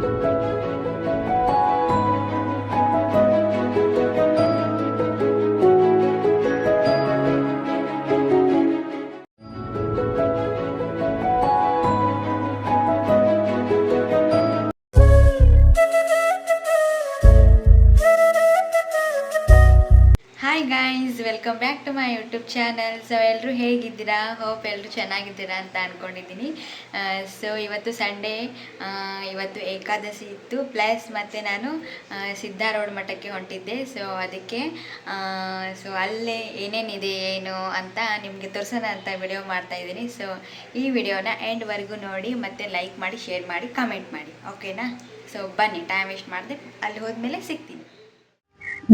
Hi guys, welcome back to my YouTube channel. So ಎಲ್ಲರೂ ಹೇಗಿದ್ದೀರಾ? Hope ಎಲ್ಲರೂ ಚೆನ್ನಾಗಿದ್ದೀರಾ ಅಂತ ಅಂದ್ಕೊಂಡಿದ್ದೀನಿ. ಸೊ ಇವತ್ತು ಸಂಡೇ, ಇವತ್ತು ಏಕಾದಶಿ ಇತ್ತು, ಪ್ಲಸ್ ಮತ್ತು ನಾನು ಸಿದ್ಧಾರೂಢ ಮಠಕ್ಕೆ ಹೊಂಟಿದ್ದೆ. ಸೊ ಅದಕ್ಕೆ ಸೊ ಅಲ್ಲೇ ಏನೇನಿದೆ ಏನು ಅಂತ ನಿಮಗೆ ತೋರಿಸೋಣ ಅಂತ ವಿಡಿಯೋ ಮಾಡ್ತಾಯಿದ್ದೀನಿ. ಸೊ ಈ ವಿಡಿಯೋನ ಎಂಡ್ವರೆಗೂ ನೋಡಿ ಮತ್ತು ಲೈಕ್ ಮಾಡಿ, ಶೇರ್ ಮಾಡಿ, ಕಮೆಂಟ್ ಮಾಡಿ, ಓಕೆನಾ? ಸೊ ಬನ್ನಿ, ಟೈಮ್ ವೇಸ್ಟ್ ಮಾಡಿದೆ, ಅಲ್ಲಿ ಹೋದ್ಮೇಲೆ ಸಿಗ್ತೀನಿ.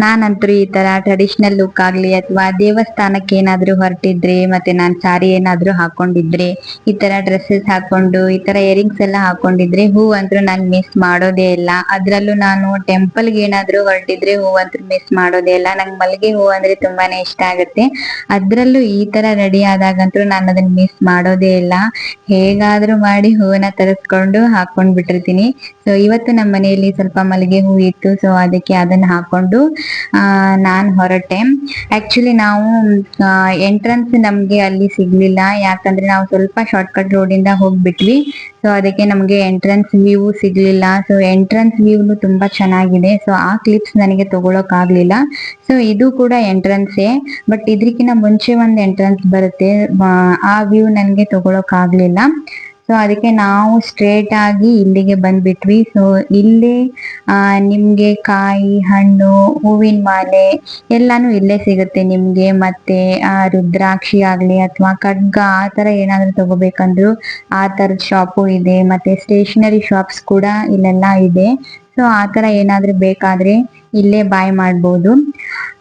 ನಾನಂತೂ ಈ ತರ ಟ್ರೆಡಿಷನಲ್ ಲುಕ್ ಆಗ್ಲಿ ಅಥವಾ ದೇವಸ್ಥಾನಕ್ಕೆ ಏನಾದ್ರೂ ಹೊರಟಿದ್ರೆ, ಮತ್ತೆ ನಾನ್ ಸಾರಿ ಏನಾದ್ರೂ ಹಾಕೊಂಡಿದ್ರೆ, ಈ ತರ ಡ್ರೆಸ್ಸಸ್ ಹಾಕೊಂಡು ಈ ತರ ಇಯರಿಂಗ್ಸ್ ಎಲ್ಲ ಹಾಕೊಂಡಿದ್ರೆ ಹೂ ಅಂತೂ ನಾನು ಮಿಸ್ ಮಾಡೋದೇ ಇಲ್ಲ. ಅದ್ರಲ್ಲೂ ನಾನು ಟೆಂಪಲ್ಗೆ ಏನಾದ್ರೂ ಹೊರಟಿದ್ರೆ ಹೂ ಅಂತೂ ಮಿಸ್ ಮಾಡೋದೇ ಇಲ್ಲ. ನಂಗೆ ಮಲ್ಲಿಗೆ ಹೂ ಅಂದ್ರೆ ತುಂಬಾನೇ ಇಷ್ಟ ಆಗುತ್ತೆ. ಅದ್ರಲ್ಲೂ ಈ ತರ ರೆಡಿ ಆದಾಗಂತೂ ನಾನು ಅದನ್ನ ಮಿಸ್ ಮಾಡೋದೇ ಇಲ್ಲ. ಹೇಗಾದ್ರೂ ಮಾಡಿ ಹೂವನ್ನ ತರಿಸ್ಕೊಂಡು ಹಾಕೊಂಡ್ ಬಿಟ್ಟಿರ್ತೀನಿ. ಸೊ ಇವತ್ತು ನಮ್ಮ ಮನೆಯಲ್ಲಿ ಸ್ವಲ್ಪ ಮಲ್ಲಿಗೆ ಹೂ ಇತ್ತು. ಸೊ ಅದಕ್ಕೆ ಅದನ್ನ ಹಾಕೊಂಡು ನಾನ್ ಹೊರಟೆ. ಆಕ್ಚುಲಿ ನಾವು ಎಂಟ್ರನ್ಸ್ ನಮ್ಗೆ ಅಲ್ಲಿ ಸಿಗ್ಲಿಲ್ಲ, ಯಾಕಂದ್ರೆ ನಾವು ಸ್ವಲ್ಪ ಶಾರ್ಟ್ಕಟ್ ರೋಡ್ ಇಂದ ಹೋಗ್ಬಿಟ್ವಿ. ಸೊ ಅದಕ್ಕೆ ನಮ್ಗೆ ಎಂಟ್ರನ್ಸ್ ವ್ಯೂ ಸಿಗ್ಲಿಲ್ಲ. ಸೊ ಎಂಟ್ರನ್ಸ್ ವ್ಯೂ ತುಂಬಾ ಚೆನ್ನಾಗಿದೆ. ಸೊ ಆ ಕ್ಲಿಪ್ಸ್ ನನಗೆ ತಗೊಳಕ್ ಆಗ್ಲಿಲ್ಲ. ಸೊ ಇದು ಕೂಡ ಎಂಟ್ರನ್ಸೇ, ಬಟ್ ಇದ್ರಕ್ಕಿಂತ ಮುಂಚೆ ಒಂದ್ ಎಂಟ್ರನ್ಸ್ ಬರುತ್ತೆ, ಆ ವ್ಯೂ ನನ್ಗೆ ತಗೊಳಕ್ ಆಗ್ಲಿಲ್ಲ. ಸೊ ಅದಕ್ಕೆ ನಾವು ಸ್ಟ್ರೇಟ್ ಆಗಿ ಇಲ್ಲಿಗೆ ಬಂದ್ಬಿಟ್ವಿ. ಸೊ ಇಲ್ಲಿ ನಿಮ್ಗೆ ಕಾಯಿ, ಹಣ್ಣು, ಹೂವಿನ ಮಾಲೆ ಎಲ್ಲಾನು ಇಲ್ಲೇ ಸಿಗುತ್ತೆ ನಿಮ್ಗೆ. ಮತ್ತೆ ರುದ್ರಾಕ್ಷಿ ಆಗ್ಲಿ ಅಥವಾ ಖಡ್ಗ ಆ ತರ ಏನಾದ್ರು ತಗೋಬೇಕಂದ್ರು ಆ ತರದ ಶಾಪು ಇದೆ. ಮತ್ತೆ ಸ್ಟೇಷನರಿ ಶಾಪ್ಸ್ ಕೂಡ ಇಲ್ಲೆಲ್ಲ ಇದೆ. ಸೊ ಆ ತರ ಏನಾದ್ರು ಬೇಕಾದ್ರೆ ಇಲ್ಲೇ ಬಾಯ್ ಮಾಡ್ಬೋದು.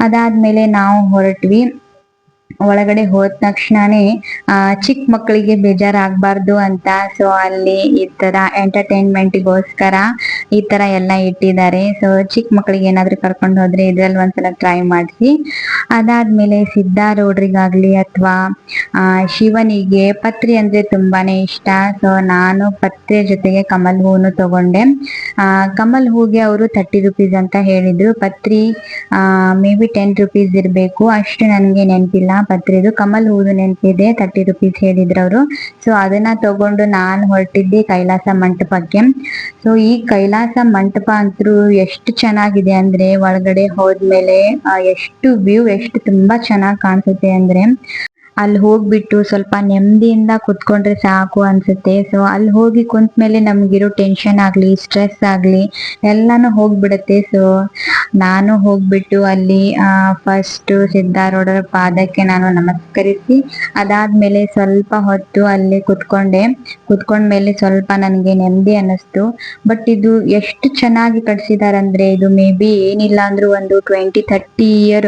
ಅದಾದ್ಮೇಲೆ ನಾವು ಹೊರಟ್ವಿ. ಒಳಗಡೆ ಹೋದ ತಕ್ಷಣನೇ ಚಿಕ್ಕ ಮಕ್ಕಳಿಗೆ ಬೇಜಾರಾಗಬಾರ್ದು ಅಂತ ಸೊ ಅಲ್ಲಿ ಈ ತರ ಎಂಟರ್ಟೈನ್ಮೆಂಟ್ಗೋಸ್ಕರ ಈ ತರ ಎಲ್ಲ ಇಟ್ಟಿದ್ದಾರೆ. ಸೊ ಚಿಕ್ಕ ಮಕ್ಕಳಿಗೆ ಏನಾದ್ರು ಕರ್ಕೊಂಡು ಹೋದ್ರೆ ಇದ್ರಲ್ಲಿ ಒಂದ್ಸಲ ಟ್ರೈ ಮಾಡಿಸಿ. ಅದಾದ್ಮೇಲೆ ಸಿದ್ಧಾರೂಢರಿಗಾಗ್ಲಿ ಅಥವಾ ಶಿವನಿಗೆ ಪತ್ರಿ ಅಂದ್ರೆ ತುಂಬಾನೇ ಇಷ್ಟ. ಸೊ ನಾನು ಪತ್ರಿ ಜೊತೆಗೆ ಕಮಲ್ ಹೂವನ್ನು ತಗೊಂಡೆ. ಕಮಲ್ ಹೂಗೆ ಅವರು 30 rupees ಅಂತ ಹೇಳಿದ್ರು. ಪತ್ರಿ ಮೇ ಬಿ 10 rupees ಇರ್ಬೇಕು, ಅಷ್ಟು ನನ್ಗೆ ನೆನಪಿಲ್ಲ. ಪತ್ರಿದು, ಕಮಲ್ ಹೂದು ನೆನಪಿದೆ, 30 rupees ಹೇಳಿದ್ರು ಅವರು. ಸೊ ಅದನ್ನ ತಗೊಂಡು ನಾನು ಹೊರಟಿದ್ದೆ ಕೈಲಾಸ ಮಂಟಪಕ್ಕೆ. ಸೊ ಈ ಕೈಲಾಸ ಮಂಟಪ ಅಂತೂ ಎಷ್ಟು ಚೆನ್ನಾಗಿದೆ ಅಂದ್ರೆ ಒಳಗಡೆ ಹೋದ್ಮೇಲೆ ಎಷ್ಟು ವ್ಯೂ ಎಷ್ಟು ತುಂಬಾ ಚೆನ್ನಾಗಿ ಕಾಣಿಸುತ್ತೆ ಅಂದ್ರೆ ಅಲ್ಲಿ ಹೋಗ್ಬಿಟ್ಟು ಸ್ವಲ್ಪ ನೆಮ್ಮದಿಯಿಂದ ಕುತ್ಕೊಂಡ್ರೆ ಸಾಕು ಅನ್ಸುತ್ತೆ. ಸೊ ಅಲ್ಲಿ ಹೋಗಿ ಕುಂತ್ಮೇಲೆ ನಮ್ಗಿರೋ ಟೆನ್ಷನ್ ಆಗ್ಲಿ, ಸ್ಟ್ರೆಸ್ ಆಗ್ಲಿ ಎಲ್ಲಾನು ಹೋಗ್ಬಿಡುತ್ತೆ. ಸೊ ನಾನು ಹೋಗ್ಬಿಟ್ಟು ಅಲ್ಲಿ ಫಸ್ಟ್ ಸಿದ್ಧಾರೂಢರ ಪಾದಕ್ಕೆ ನಾನು ನಮಸ್ಕರಿಸಿ ಅದಾದ್ಮೇಲೆ ಸ್ವಲ್ಪ ಹೊತ್ತು ಅಲ್ಲಿ ಕುತ್ಕೊಂಡ್ಮೇಲೆ ಸ್ವಲ್ಪ ನನಗೆ ನೆಮ್ಮದಿ ಅನ್ನಿಸ್ತು. ಬಟ್ ಇದು ಎಷ್ಟು ಚೆನ್ನಾಗಿ ಕಟ್ಸಿದಾರಂದ್ರೆ ಇದು ಮೇ ಬಿ ಏನಿಲ್ಲ ಅಂದ್ರೂ ಒಂದು 20-30 year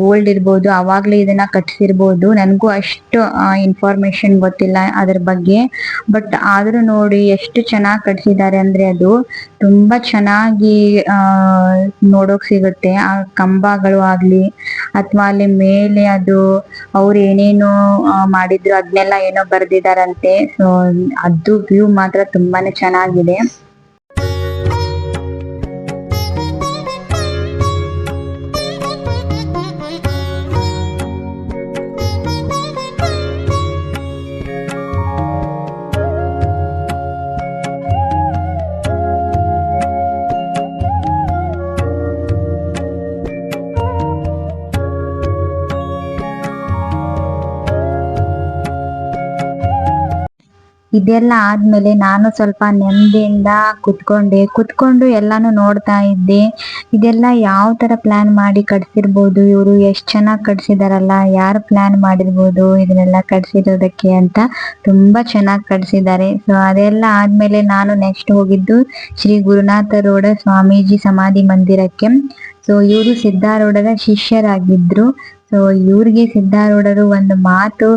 ಓಲ್ಡ್ ಇರ್ಬೋದು. ಅವಾಗ್ಲೇ ಇದನ್ನ ಕಟ್ಸಿರ್ಬೋದು. ನನಗೂ ಅಷ್ಟು ಇನ್ಫಾರ್ಮೇಶನ್ ಗೊತ್ತಿಲ್ಲ ಅದ್ರ ಬಗ್ಗೆ. ಬಟ್ ಆದ್ರೂ ನೋಡಿ ಎಷ್ಟು ಚೆನ್ನಾಗಿ ಕಟ್ಸಿದ್ದಾರೆ ಅಂದ್ರೆ ಅದು ತುಂಬಾ ಚೆನ್ನಾಗಿ ನೋಡೋಕ್ ಸಿಗುತ್ತೆ. ಆ ಕಂಬಗಳು ಆಗ್ಲಿ ಅಥವಾ ಅಲ್ಲಿ ಮೇಲೆ ಅದು ಅವ್ರು ಏನೇನೋ ಮಾಡಿದ್ರು ಅದನ್ನೆಲ್ಲ ಏನೋ ಬರ್ದಿದಾರಂತೆ. ಸೊ ಅದು ವ್ಯೂ ಮಾತ್ರ ತುಂಬಾನೇ ಚೆನ್ನಾಗಿದೆ. ಇದೆಲ್ಲ ಆದ್ಮೇಲೆ ನಾನು ಸ್ವಲ್ಪ ನೆಮ್ಮದಿಯಿಂದ ಕುತ್ಕೊಂಡು ಎಲ್ಲಾನು ನೋಡ್ತಾ ಇದ್ದೆ. ಇದೆಲ್ಲ ಯಾವ ತರ ಪ್ಲಾನ್ ಮಾಡಿ ಕಟ್ಸಿರ್ಬೋದು, ಇವರು ಎಷ್ಟ್ ಚೆನ್ನಾಗಿ ಕಟ್ಸಿದಾರಲ್ಲ, ಯಾರು ಪ್ಲಾನ್ ಮಾಡಿರ್ಬೋದು ಇದನ್ನೆಲ್ಲ ಕಟ್ಸಿರೋದಕ್ಕೆ ಅಂತ ತುಂಬಾ ಚೆನ್ನಾಗಿ ಕಟ್ಸಿದ್ದಾರೆ. ಸೊ ಅದೆಲ್ಲ ಆದ್ಮೇಲೆ ನಾನು ನೆಕ್ಸ್ಟ್ ಹೋಗಿದ್ದು ಶ್ರೀ ಗುರುನಾಥರೂಢ ಸ್ವಾಮೀಜಿ ಸಮಾಧಿ ಮಂದಿರಕ್ಕೆ. ಸೊ ಇವರು ಸಿದ್ಧಾರೂಢರ ಶಿಷ್ಯರಾಗಿದ್ರು. ಸೊ ಇವ್ರಿಗೆ ಸಿದ್ಧಾರೂಢರು ಒಂದು ಮಾತು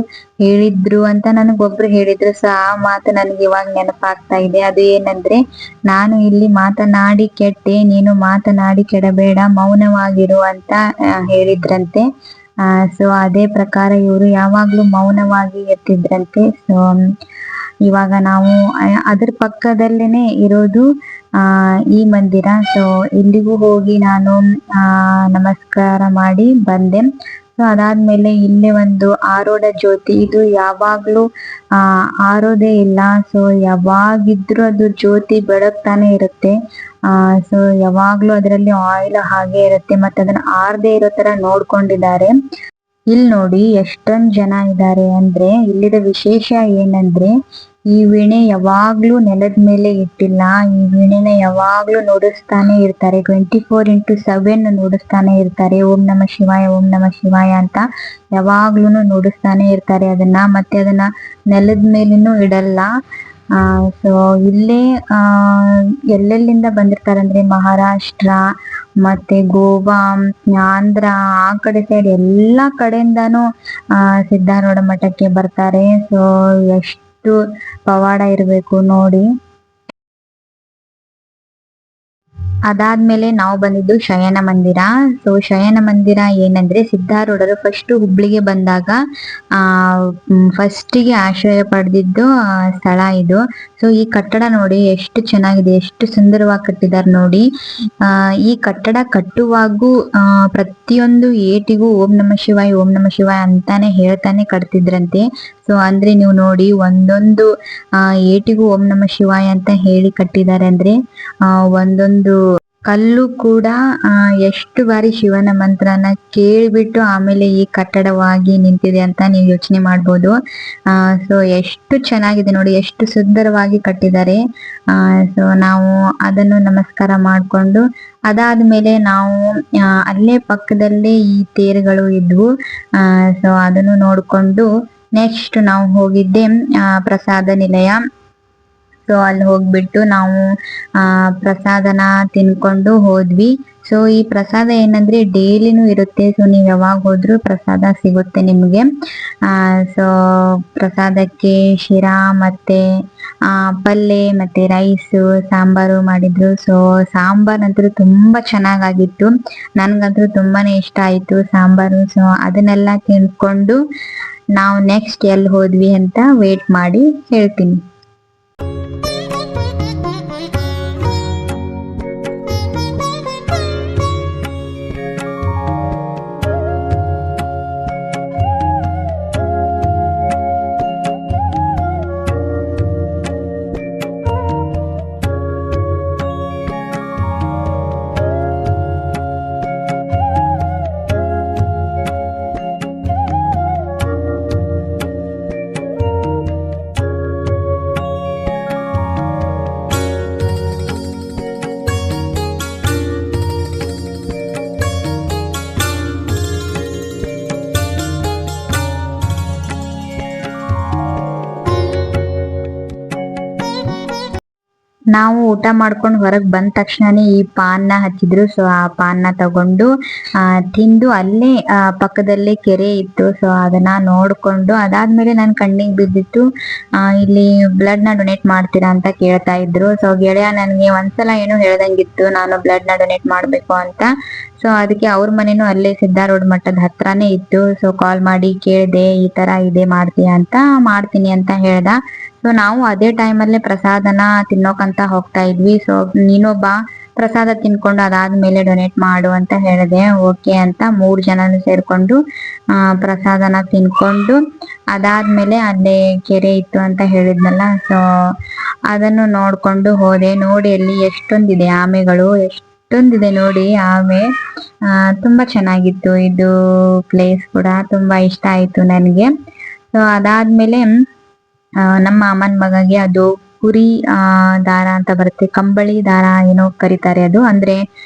ಹೇಳಿದ್ರು ಅಂತ ನನಗೊಬ್ರು ಹೇಳಿದ್ರು. ಸೊ ಆ ಮಾತು ನನಗೆ ಇವಾಗ ನೆನಪಾಗ್ತಾ ಇದೆ. ಅದು ಏನಂದ್ರೆ, ನಾನು ಇಲ್ಲಿ ಮಾತನಾಡಿ ಕೆಟ್ಟೆ, ನೀನು ಮಾತನಾಡಿ ಕೆಡಬೇಡ, ಮೌನವಾಗಿರು ಅಂತ ಹೇಳಿದ್ರಂತೆ. ಸೊ ಅದೇ ಪ್ರಕಾರ ಇವರು ಯಾವಾಗ್ಲೂ ಮೌನವಾಗಿ ಇರ್ತಿದ್ರಂತೆ. ಸೊ ಇವಾಗ ನಾವು ಅದ್ರ ಪಕ್ಕದಲ್ಲೇನೆ ಇರೋದು ಈ ಮಂದಿರ. ಸೊ ಇಲ್ಲಿಗೂ ಹೋಗಿ ನಾನು ನಮಸ್ಕಾರ ಮಾಡಿ ಬಂದೆ. ಸೊ ಅದಾದ್ಮೇಲೆ ಇಲ್ಲೇ ಒಂದು ಆರೋಡ ಜ್ಯೋತಿ, ಇದು ಯಾವಾಗ್ಲೂ ಆರೋದೇ ಇಲ್ಲ. ಸೊ ಯಾವಾಗಿದ್ರು ಅದು ಜ್ಯೋತಿ ಬೆಳಗ್ತಾನೆ ಇರುತ್ತೆ. ಸೊ ಯಾವಾಗ್ಲೂ ಅದರಲ್ಲಿ ಆಯಿಲ್ ಹಾಗೆ ಇರುತ್ತೆ, ಮತ್ತೆ ಅದನ್ನ ಆರದೇ ಇರೋ ತರ ನೋಡ್ಕೊಂಡಿದ್ದಾರೆ. ಇಲ್ಲಿ ನೋಡಿ ಎಷ್ಟೊಂದ್ ಜನ ಇದ್ದಾರೆ ಅಂದ್ರೆ, ಇಲ್ಲಿದ ವಿಶೇಷ ಏನಂದ್ರೆ ಈ ವೀಣೆ ಯಾವಾಗ್ಲೂ ನೆಲದ ಮೇಲೆ ಇಟ್ಟಿಲ್ಲ. ಈ ವೀಣೆನ ಯಾವಾಗ್ಲೂ ನುಡಿಸ್ತಾನೆ ಇರ್ತಾರೆ, 24x7 ನುಡಿಸ್ತಾನೆ ಇರ್ತಾರೆ. ಓಂ ನಮ ಶಿವಾಯ, ಓಂ ನಮ ಶಿವಾಯ ಅಂತ ಯಾವಾಗ್ಲೂ ನುಡಿಸ್ತಾನೆ ಇರ್ತಾರೆ ಅದನ್ನ. ಮತ್ತೆ ಅದನ್ನ ನೆಲದ ಮೇಲೇನು ಇಡಲ್ಲ. ಸೊ ಇಲ್ಲೇ ಎಲ್ಲೆಲ್ಲಿಂದ ಬಂದಿರ್ತಾರೆ ಅಂದ್ರೆ ಮಹಾರಾಷ್ಟ್ರ ಮತ್ತೆ ಗೋವಾ, ಆಂಧ್ರ, ಆ ಕಡೆ ಸೈಡ್ ಎಲ್ಲಾ ಕಡೆಯಿಂದಾನು ಸಿದ್ಧಾರೂಢ ಮಠಕ್ಕೆ ಬರ್ತಾರೆ. ಸೊ ಎಷ್ಟು ಪವಾಡ ಇರ್ಬೇಕು ನೋಡಿ. ಅದಾದ್ಮೇಲೆ ನಾವು ಬಂದಿದ್ದು ಶಯನ ಮಂದಿರ. ಸೊ ಶಯನ ಮಂದಿರ ಏನಂದ್ರೆ, ಸಿದ್ಧಾರೂಢರು ಫಸ್ಟ್ ಹುಬ್ಳಿಗೆ ಬಂದಾಗ ಫಸ್ಟಿಗೆ ಆಶ್ರಯ ಪಡೆದಿದ್ದು ಸ್ಥಳ ಇದು. ಸೊ ಈ ಕಟ್ಟಡ ನೋಡಿ ಎಷ್ಟು ಚೆನ್ನಾಗಿದೆ, ಎಷ್ಟು ಸುಂದರವಾಗಿ ಕಟ್ಟಿದ್ದಾರೆ ನೋಡಿ. ಈ ಕಟ್ಟಡ ಕಟ್ಟುವಾಗೂ ಪ್ರತಿಯೊಂದು ಏಟಿಗೂ ಓಂ ನಮ ಶಿವಾಯ, ಓಂ ನಮ ಶಿವಾಯ ಅಂತಾನೆ ಹೇಳ್ತಾನೆ ಕಟ್ತಿದ್ರಂತೆ. ಸೊ ಅಂದ್ರೆ ನೀವು ನೋಡಿ, ಒಂದೊಂದು ಏಟಿಗೂ ಓಂ ನಮ ಶಿವಾಯ ಅಂತ ಹೇಳಿ ಕಟ್ಟಿದ್ದಾರೆ ಅಂದ್ರೆ ಒಂದೊಂದು ಕಲ್ಲು ಕೂಡ ಎಷ್ಟು ಬಾರಿ ಶಿವನ ಮಂತ್ರನ ಕೇಳಿಬಿಟ್ಟು ಆಮೇಲೆ ಈ ಕಟ್ಟಡವಾಗಿ ನಿಂತಿದೆ ಅಂತ ನೀವು ಯೋಚನೆ ಮಾಡ್ಬೋದು. ಸೊ ಎಷ್ಟು ಚೆನ್ನಾಗಿದೆ ನೋಡಿ, ಎಷ್ಟು ಸುಂದರವಾಗಿ ಕಟ್ಟಿದ್ದಾರೆ. ಸೊ ನಾವು ಅದನ್ನು ನಮಸ್ಕಾರ ಮಾಡಿಕೊಂಡು ಅದಾದ್ಮೇಲೆ ನಾವು ಅಲ್ಲೇ ಪಕ್ಕದಲ್ಲೇ ಈ ತೇರುಗಳು ಇದ್ವು. ಸೊ ಅದನ್ನು ನೋಡ್ಕೊಂಡು ನೆಕ್ಸ್ಟ್ ನಾವು ಹೋಗಿದ್ದೆ ಪ್ರಸಾದ ನಿಲಯ. ಸೊ ಅಲ್ಲಿ ಹೋಗ್ಬಿಟ್ಟು ನಾವು ಪ್ರಸಾದನ ತಿನ್ಕೊಂಡು ಹೋದ್ವಿ. ಸೊ ಈ ಪ್ರಸಾದ ಏನಂದ್ರೆ ಡೈಲಿನೂ ಇರುತ್ತೆ. ಸೊ ನೀವು ಯಾವಾಗ ಹೋದ್ರು ಪ್ರಸಾದ ಸಿಗುತ್ತೆ ನಿಮ್ಗೆ. ಸೊ ಪ್ರಸಾದಕ್ಕೆ ಶಿರಾ ಮತ್ತೆ ಪಲ್ಯ ಮತ್ತೆ ರೈಸ್, ಸಾಂಬಾರು ಮಾಡಿದ್ರು. ಸೊ ಸಾಂಬಾರ್ ತುಂಬಾ ಚೆನ್ನಾಗಾಗಿತ್ತು, ನನ್ಗಂತೂ ತುಂಬಾನೇ ಇಷ್ಟ ಆಯ್ತು ಸಾಂಬಾರು. ಸೊ ಅದನ್ನೆಲ್ಲ ತಿನ್ಕೊಂಡು ನಾವು ನೆಕ್ಸ್ಟ್ ಎಲ್ಲಿ ಹೋದ್ವಿ ಅಂತ ವೇಟ್ ಮಾಡಿ ಹೇಳ್ತೀನಿ. ನಾವು ಊಟ ಮಾಡ್ಕೊಂಡು ಹೊರಗೆ ಬಂದ ತಕ್ಷಣನೇ ಈ ಪಾನ್ನ ಹಚ್ಚಿದ್ರು. ಸೊ ಆ ಪಾನ್ನ ತಗೊಂಡು ತಿಂದು ಅಲ್ಲೇ ಪಕ್ಕದಲ್ಲೇ ಕೆರೆ ಇತ್ತು. ಸೊ ಅದನ್ನ ನೋಡ್ಕೊಂಡು ಅದಾದ್ಮೇಲೆ ನನ್ ಕಣ್ಣಿಗೆ ಬಿದ್ದಿತ್ತು, ಇಲ್ಲಿ ಬ್ಲಡ್ ನ ಡೊನೇಟ್ ಮಾಡ್ತೀರಾ ಅಂತ ಕೇಳ್ತಾ ಇದ್ರು. ಸೊ ಗೆಳೆಯ ನನ್ಗೆ ಒಂದ್ಸಲ ಏನೋ ಹೇಳ್ದಂಗಿತ್ತು ನಾನು ಬ್ಲಡ್ ನ ಡೊನೇಟ್ ಮಾಡ್ಬೇಕು ಅಂತ. ಸೊ ಅದಕ್ಕೆ ಅವ್ರ ಮನೇನು ಅಲ್ಲೇ ಸಿದ್ಧಾರೂಢ ಮಠದ ಹತ್ರನೇ ಇತ್ತು. ಸೊ ಕಾಲ್ ಮಾಡಿ ಕೇಳಿದೆ, ಈ ತರ ಇದೆ ಮಾಡ್ತೀಯಾ ಅಂತ. ಮಾಡ್ತೀನಿ ಅಂತ ಹೇಳ್ದ. ಸೊ ನಾವು ಅದೇ ಟೈಮಲ್ಲೇ ಪ್ರಸಾದನ ತಿನ್ನೋಕಂತ ಹೋಗ್ತಾ ಇದ್ವಿ. ಸೊ ನೀನು ಬಾ ಪ್ರಸಾದ ತಿನ್ಕೊಂಡು ಅದಾದ್ಮೇಲೆ ಡೊನೇಟ್ ಮಾಡು ಅಂತ ಹೇಳಿದೆ. ಓಕೆ ಅಂತ 3 ಜನನು ಸೇರ್ಕೊಂಡು ಪ್ರಸಾದನ ತಿನ್ಕೊಂಡು ಅದಾದ್ಮೇಲೆ ಅಲ್ಲೇ ಕೆರೆ ಇತ್ತು ಅಂತ ಹೇಳಿದ್ನಲ್ಲ, ಸೊ ಅದನ್ನು ನೋಡ್ಕೊಂಡು ಹೋದೆ. ನೋಡಿ ಅಲ್ಲಿ ಎಷ್ಟೊಂದಿದೆ ಆಮೆಗಳು, ಎಷ್ಟೊಂದಿದೆ ನೋಡಿ ಆಮೆ. ತುಂಬಾ ಚೆನ್ನಾಗಿತ್ತು ಇದು ಪ್ಲೇಸ್ ಕೂಡ, ತುಂಬಾ ಇಷ್ಟ ಆಯ್ತು ನನಗೆ. ಸೊ ಅದಾದ್ಮೇಲೆ ನಮ್ಮ ಅಮ್ಮನ ಮಗಗೆ ಅದು ಕುರಿ ದಾರ ಅಂತ ಬರುತ್ತೆ, ಕಂಬಳಿ ದಾರ ಏನೋ ಕರೀತಾರೆ. ಅದು ಅಂದ್ರೆ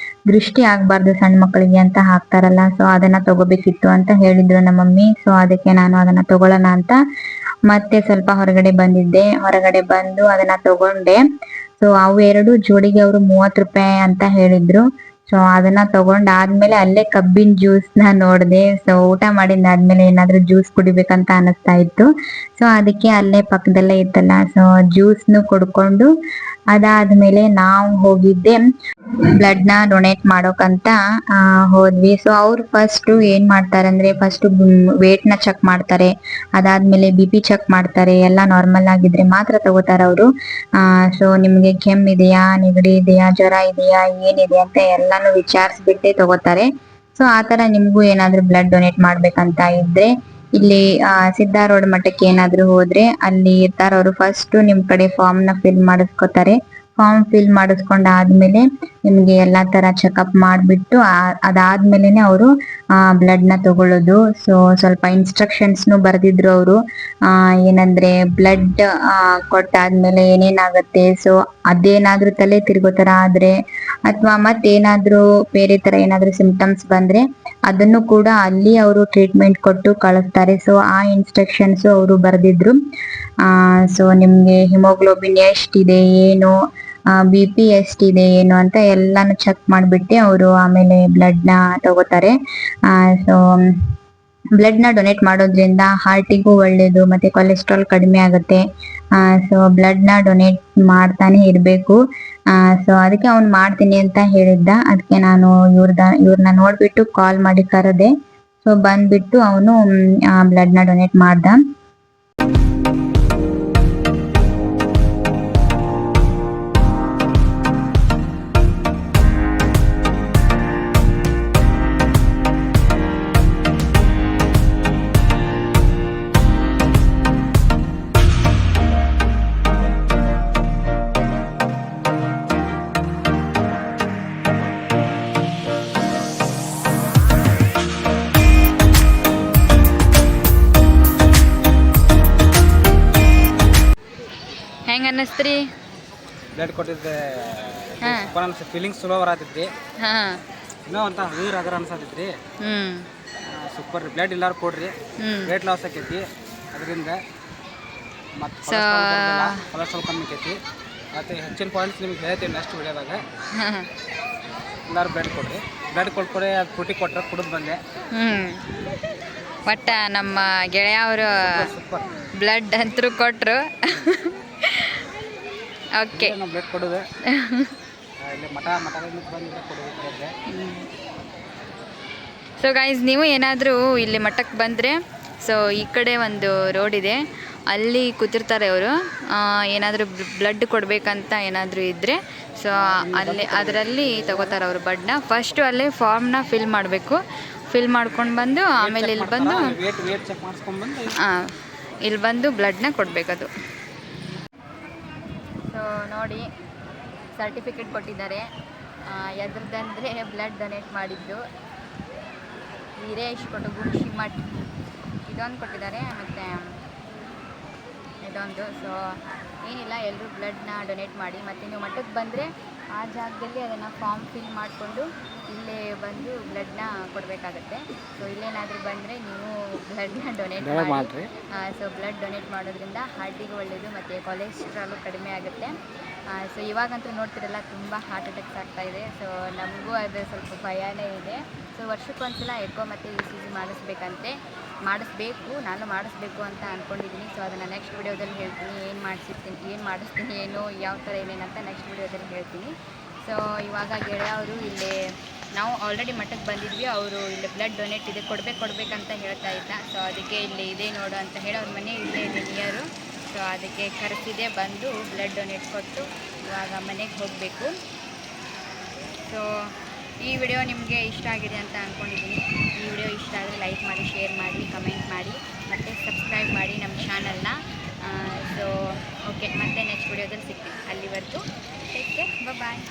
ದೃಷ್ಟಿ ಆಗ್ಬಾರ್ದು ಸಣ್ಣ ಮಕ್ಕಳಿಗೆ ಅಂತ ಹಾಕ್ತಾರಲ್ಲ. ಸೊ ಅದನ್ನ ತಗೋಬೇಕಿತ್ತು ಅಂತ ಹೇಳಿದ್ರು ನಮ್ಮ ಮಮ್ಮಿ. ಸೊ ಅದಕ್ಕೆ ನಾನು ಅದನ್ನ ತಗೊಳ್ಳೋಣ ಅಂತ ಮತ್ತೆ ಸ್ವಲ್ಪ ಹೊರಗಡೆ ಬಂದಿದ್ದೆ. ಹೊರಗಡೆ ಬಂದು ಅದನ್ನ ತಗೊಂಡೆ. ಸೊ ಅವು 2 ಜೋಡಿಗೆ ಅವರು 30 ರೂಪಾಯಿ ಅಂತ ಹೇಳಿದ್ರು. ಸೊ ಅದನ್ನ ತಗೊಂಡಾದ್ಮೇಲೆ ಅಲ್ಲೇ ಕಬ್ಬಿನ ಜ್ಯೂಸ್ ನ ನೋಡ್ದೆ. ಸೊ ಊಟ ಮಾಡಿದಾದ್ಮೇಲೆ ಏನಾದ್ರೂ ಜ್ಯೂಸ್ ಕುಡಿಬೇಕಂತ ಅನಿಸ್ತಾ ಇತ್ತು. ಸೊ ಅದಕ್ಕೆ ಅಲ್ಲೇ ಪಕ್ಕದಲ್ಲೇ ಇತ್ತಲ್ಲ, ಸೊ ಜ್ಯೂಸ್ನು ಕುಡ್ಕೊಂಡು ಅದಾದ್ಮೇಲೆ ನಾವು ಹೋಗಿದ್ದೆ ಬ್ಲಡ್ನ ಡೊನೇಟ್ ಮಾಡೋಕಂತ ಹೋದ್ವಿ. ಸೊ ಅವ್ರು ಫಸ್ಟ್ ಏನ್ ಮಾಡ್ತಾರೆ ಅಂದ್ರೆ ಫಸ್ಟ್ ವೇಟ್ನ ಚೆಕ್ ಮಾಡ್ತಾರೆ, ಅದಾದ್ಮೇಲೆ BP ಚೆಕ್ ಮಾಡ್ತಾರೆ. ಎಲ್ಲ ನಾರ್ಮಲ್ ಆಗಿದ್ರೆ ಮಾತ್ರ ತಗೋತಾರ ಅವರು. ಸೊ ನಿಮ್ಗೆ ಕೆಮ್ಮಿದೆಯಾ, ನೆಗಡಿ ಇದೆಯಾ, ಜ್ವರ ಇದೆಯಾ, ಏನಿದೆ ಅಂತ ಎಲ್ಲಾನು ವಿಚಾರಿಸ್ಬಿಟ್ಟೆ ತಗೋತಾರೆ. ಸೊ ಆತರ ನಿಮ್ಗೂ ಏನಾದ್ರೂ ಬ್ಲಡ್ ಡೊನೇಟ್ ಮಾಡ್ಬೇಕಂತ ಇದ್ರೆ ಇಲ್ಲಿ ಸಿದ್ಧಾ ರೋಡ್ ಮಠಕ್ಕೆ ಏನಾದ್ರೂ ಹೋದ್ರೆ ಅಲ್ಲಿ ಇರ್ತಾರ ಅವರು. ಫಸ್ಟ್ ನಿಮ್ ಕಡೆ ಫಾರ್ಮ್ ನ ಫಿಲ್ ಮಾಡಿಸ್ಕೊತಾರೆ. ಫಾರ್ಮ್ ಫಿಲ್ ಮಾಡಿಸ್ಕೊಂಡಾದ್ಮೇಲೆ ನಿಮ್ಗೆ ಎಲ್ಲಾ ತರ ಚೆಕಪ್ ಮಾಡ್ಬಿಟ್ಟು ಅದಾದ್ಮೇಲೆನೆ ಅವರು ಬ್ಲಡ್ ನ ತಗೊಳ್ಳೋದು. ಸೊ ಸ್ವಲ್ಪ ಇನ್ಸ್ಟ್ರಕ್ಷನ್ಸ್ನು ಬರ್ದಿದ್ರು ಅವರು. ಏನಂದ್ರೆ ಬ್ಲಡ್ ಕೊಟ್ಟಾದ್ಮೇಲೆ ಏನೇನಾಗತ್ತೆ, ಸೊ ಅದೇನಾದ್ರೂ ತಲೆ ತಿರ್ಗೋ ತರ ಆದ್ರೆ ಅಥವಾ ಮತ್ತೇನಾದ್ರೂ ಬೇರೆ ತರ ಏನಾದ್ರೂ ಸಿಂಪ್ಟಮ್ಸ್ ಬಂದ್ರೆ ಅದನ್ನು ಕೂಡ ಅಲ್ಲಿ ಅವರು ಟ್ರೀಟ್ಮೆಂಟ್ ಕೊಟ್ಟು ಕಳಿಸ್ತಾರೆ. ಸೊ ಆ ಇನ್ಸ್ಟ್ರಕ್ಷನ್ಸ್ ಅವರು ಬರ್ದಿದ್ರು. ಸೊ ನಿಮ್ಗೆ ಹಿಮೋಗ್ಲೋಬಿನ್ ಎಷ್ಟಿದೆ ಏನು, BP ಎಷ್ಟಿದೆ ಏನು ಅಂತ ಎಲ್ಲಾನು ಚೆಕ್ ಮಾಡ್ಬಿಟ್ಟು ಅವರು ಆಮೇಲೆ ಬ್ಲಡ್ ನ ತಗೋತಾರೆ. ಸೊ ಬ್ಲಡ್ ನ ಡೊನೇಟ್ ಮಾಡೋದ್ರಿಂದ ಹಾರ್ಟಿಗೂ ಒಳ್ಳೇದು, ಮತ್ತೆ ಕೊಲೆಸ್ಟ್ರಾಲ್ ಕಡಿಮೆ ಆಗುತ್ತೆ. ಸೊ ಬ್ಲಡ್ ನ ಡೊನೇಟ್ ಮಾಡ್ತಾನೆ ಇರ್ಬೇಕು. ಸೊ ಅದಕ್ಕೆ ಅವ್ನು ಮಾಡ್ತೀನಿ ಅಂತ ಹೇಳಿದ್ದ. ಅದಕ್ಕೆ ನಾನು ಇವ್ರನ್ನ ನೋಡ್ಬಿಟ್ಟು ಕಾಲ್ ಮಾಡಿ ಕರೆದೆ. ಸೊ ಬಂದ್ಬಿಟ್ಟು ಅವನು ಬ್ಲಡ್ ನ ಡೊನೇಟ್ ಮಾಡ್ದ. ಹೆಂಗೆ ಅನ್ನಿಸ್ತ್ರಿ? ಬ್ಲಡ್ ಕೊಟ್ಟಿದ್ದೆ ಹಾಂ ಸೂಪರ್ ಫೀಲಿಂಗ್ಸ್ ಚಲೋ ಬರತೈತಿ. ಹಾಂ ಇನ್ನೂ ಅಂತ ನೀರು ಅಗರ ಅನ್ಸತೈತ್ರಿ. ಸೂಪರ್ ಬ್ಲಡ್ ಎಲ್ಲಾರು ಕೊಡ್ರಿ, ವೇಟ್ ಲಾಸ್ ಆಕೈತಿ ಅದರಿಂದ. ಮತ್ತು ಕೊಲೆಸ್ಟ್ರಾಲ್ ಕಮ್ಮಿ ಆಕೈತಿ. ಮತ್ತು ಹೆಚ್ಚಿನ ಪಾಯಿಂಟ್ಸ್ ನಿಮ್ಗೆ ಹೇಳ್ತೀವಿ ನೆಕ್ಸ್ಟ್ ವಿಡಿಯೋದಾಗ. ಎಲ್ಲರೂ ಬ್ಲಡ್ ಕೊಡ್ರಿ, ಬ್ಲಡ್ ಕೊಟ್ಕೊಡಿ. ಅದು ಪುಟಿ ಕೊಟ್ಟರೆ ಕುಡಿದು ಬಂದೆ. ಒಟ್ಟು ನಮ್ಮ ಗೆಳೆಯ ಅವರು ಸೂಪರ್ ಬ್ಲಡ್ ಅಂತರೂ ಕೊಟ್ಟರು. ಓಕೆ, ನಾವು ಬ್ಲಡ್ ಕೊಡೋದು ಇಲ್ಲಿ ಮಠದಿಂದ ಬಂದು ಕೊಡೋದು. ಸೊ ಗೈಸ್, ನೀವು ಏನಾದರೂ ಇಲ್ಲಿ ಮಠಕ್ಕೆ ಬಂದರೆ ಸೊ ಈ ಕಡೆ ಒಂದು ರೋಡ್ ಇದೆ, ಅಲ್ಲಿ ಕೂತಿರ್ತಾರೆ ಅವರು. ಏನಾದರೂ ಬ್ಲಡ್ ಕೊಡಬೇಕಂತ ಏನಾದರೂ ಇದ್ದರೆ ಸೊ ಅಲ್ಲಿ ಅದರಲ್ಲಿ ತಗೋತಾರೆ ಅವರು ಬ್ಲಡ್ನ. ಫಸ್ಟು ಅಲ್ಲೇ ಫಾರ್ಮ್ನ ಫಿಲ್ ಮಾಡಬೇಕು. ಫಿಲ್ ಮಾಡ್ಕೊಂಡು ಬಂದು ಆಮೇಲೆ ಇಲ್ಲಿ ಬಂದು ಇಲ್ಲಿ ಬಂದು ಬ್ಲಡ್ನ ಕೊಡಬೇಕದು. ಸೊ ನೋಡಿ, ಸರ್ಟಿಫಿಕೇಟ್ ಕೊಟ್ಟಿದ್ದಾರೆ. ಎದ್ರದ್ದಂದರೆ ಬ್ಲಡ್ ಡೊನೇಟ್ ಮಾಡಿದ್ದು ವೀರೇಶ್ ಕೊಟ್ಟಗುಂಶಿ ಮಠ್ ಇದೊಂದು ಕೊಟ್ಟಿದ್ದಾರೆ, ಮತ್ತು ಇದೊಂದು. ಸೊ ಏನಿಲ್ಲ, ಎಲ್ಲರೂ ಬ್ಲಡ್ನ ಡೊನೇಟ್ ಮಾಡಿ. ಮತ್ತು ನೀವು ಮಠಕ್ಕೆ ಬಂದರೆ ಆ ಜಾಗದಲ್ಲಿ ಅದನ್ನು ಫಾರ್ಮ್ ಫಿಲ್ ಮಾಡಿಕೊಂಡು ಇಲ್ಲೇ ಬಂದು ಬ್ಲಡ್ನ ಕೊಡಬೇಕಾಗತ್ತೆ. ಸೊ ಇಲ್ಲೇನಾದರೂ ಬಂದರೆ ನೀವು ಬ್ಲಡ್ನ ಡೊನೇಟ್ ಮಾಡಿ. ಸೊ ಬ್ಲಡ್ ಡೊನೇಟ್ ಮಾಡೋದ್ರಿಂದ ಹಾರ್ಟಿಗೆ ಒಳ್ಳೆಯದು, ಮತ್ತು ಕೊಲೆಸ್ಟ್ರಾಲು ಕಡಿಮೆ ಆಗುತ್ತೆ. ಸೊ ಇವಾಗಂತೂ ನೋಡ್ತಿರಲ್ಲ, ತುಂಬ ಹಾರ್ಟ್ ಅಟ್ಯಾಕ್ಸ್ ಆಗ್ತಾಯಿದೆ. ಸೊ ನಮಗೂ ಅದು ಸ್ವಲ್ಪ ಭಯನೇ ಇದೆ. ಸೊ ವರ್ಷಕ್ಕೊಂದ್ಸಲ ಎಕೋ ಮತ್ತು ECG ಮಾಡಿಸ್ಬೇಕು. ನಾನು ಮಾಡಿಸ್ಬೇಕು ಅಂತ ಅಂದ್ಕೊಂಡಿದ್ದೀನಿ. ಸೊ ಅದನ್ನು ನೆಕ್ಸ್ಟ್ ವಿಡಿಯೋದಲ್ಲಿ ಹೇಳ್ತೀನಿ, ಏನು ಮಾಡಿಸ್ತೀನಿ ಏನು ಯಾವ ಥರ ಏನೇನಂತ ನೆಕ್ಸ್ಟ್ ವಿಡಿಯೋದಲ್ಲಿ ಹೇಳ್ತೀನಿ. ಸೊ ಇವಾಗ ಗೆಳೆಯ ಅವರು ಇಲ್ಲೇ, ನಾವು ಆಲ್ರೆಡಿ ಮಠಕ್ಕೆ ಬಂದಿದ್ವಿ, ಅವರು ಇಲ್ಲಿ ಬ್ಲಡ್ ಡೊನೇಟ್ ಇದೆ ಕೊಡಬೇಕಂತ ಹೇಳ್ತಾ ಇದ್ದ. ಸೊ ಅದಕ್ಕೆ ಇಲ್ಲಿ ಇದೆ ನೋಡು ಅಂತ ಹೇಳಿ ಅವ್ರ ಮನೆ ಇಲ್ಲೇ ಇದೆ ನಿಯರು. ಸೊ ಅದಕ್ಕೆ ಕರೆಸಿದೆ, ಬಂದು ಬ್ಲಡ್ ಡೊನೇಟ್ ಕೊಟ್ಟು ಇವಾಗ ಮನೆಗೆ ಹೋಗಬೇಕು. ಸೊ ಈ ವಿಡಿಯೋ ನಿಮಗೆ ಇಷ್ಟ ಆಗಿದೆ ಅಂತ ಅಂದ್ಕೊಂಡಿದ್ದೀನಿ. ಈ ವಿಡಿಯೋ ಇಷ್ಟ ಆದರೆ ಲೈಕ್ ಮಾಡಿ, ಶೇರ್ ಮಾಡಿ, ಕಮೆಂಟ್ ಮಾಡಿ, ಮತ್ತು ಸಬ್ಸ್ಕ್ರೈಬ್ ಮಾಡಿ ನಮ್ಮ ಚಾನಲ್ನ. ಸೊ ಓಕೆ, ಮತ್ತೆ ನೆಕ್ಸ್ಟ್ ವಿಡಿಯೋದಲ್ಲಿ ಸಿಗ್ತೀನಿ. ಅಲ್ಲಿವರೆಗೂ ಟೇಕ್ ಕೇರ್, ಬಾಯ್.